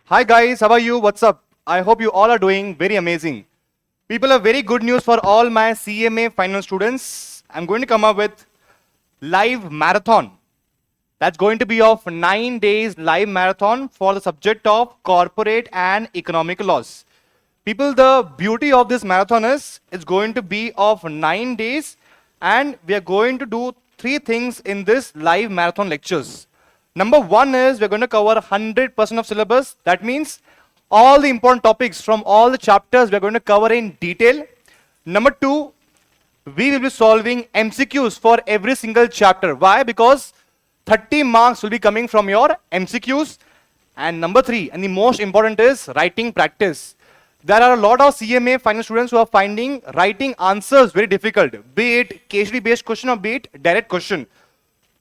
Hi guys, how are you? What's up? I hope you all are doing very amazing. People, have very good news for all my CMA Final students. I'm going to come up with live marathon. That's going to be of 9 days live marathon for the subject of corporate and economic laws. People, the beauty of this marathon is it's going to be of 9 days and we are going to do 3 things in this live marathon lectures. Number 1 is we're going to cover 100% of syllabus. That means all the important topics from all the chapters we're going to cover in detail. Number 2, we will be solving MCQs for every single chapter. Why? Because 30 marks will be coming from your MCQs. And number 3, and the most important is writing practice. There are a lot of CMA final students who are finding writing answers very difficult, be it case study based question or be it direct question.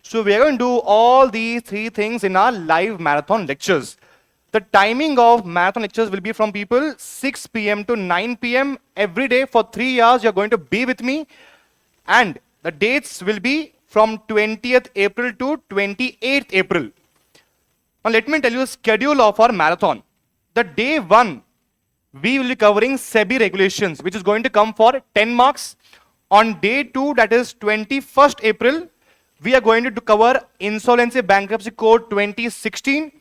So we are going to do all these 3 things in our live marathon lectures. The timing of marathon lectures will be from people 6 p.m. to 9 p.m. every day for 3 hours. You're going to be with me. And the dates will be from 20th April to 28th April. Now let me tell you the schedule of our marathon. The day 1, we will be covering SEBI regulations, which is going to come for 10 marks. On day 2, that is 21st April, we are going to cover Insolvency Bankruptcy Code 2016.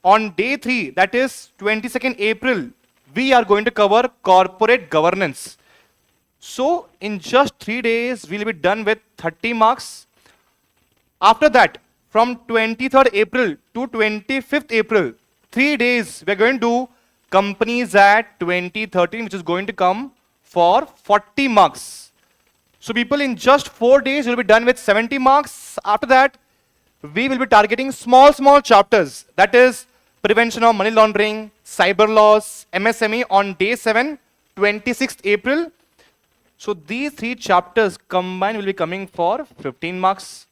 On day 3, that is 22nd April, we are going to cover corporate governance. So in just 3 days, we'll be done with 30 marks. After that, from 23rd April to 25th April, 3 days, we're going to do Companies Act 2013, which is going to come for 40 marks. So people, in just 4 days, you'll be done with 70 marks. After that, we will be targeting small chapters. That is prevention of money laundering, cyber laws, MSME on day 7, 26th April. So these 3 chapters combined will be coming for 15 marks.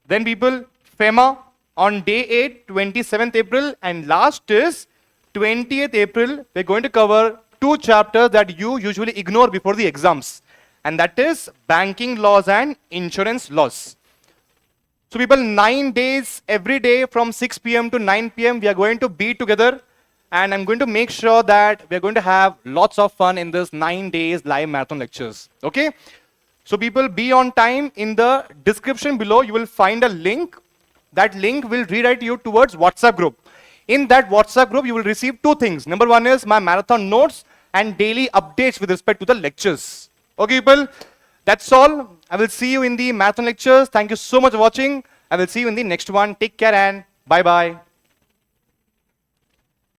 Then people, FEMA on day 8, 27th April. And last is 20th April. We're going to cover 2 chapters that you usually ignore before the exams. And that is banking laws and insurance laws. So people, 9 days, every day from 6 p.m. to 9 p.m. we are going to be together. And I'm going to make sure that we're going to have lots of fun in this 9 days live marathon lectures. Okay? So people, be on time. In the description below, you will find a link. That link will redirect you towards WhatsApp group. In that WhatsApp group, you will receive 2 things. Number 1 is my marathon notes and daily updates with respect to the lectures. Okay, people, that's all. I will see you in the marathon lectures. Thank you so much for watching. I will see you in the next one. Take care and bye-bye.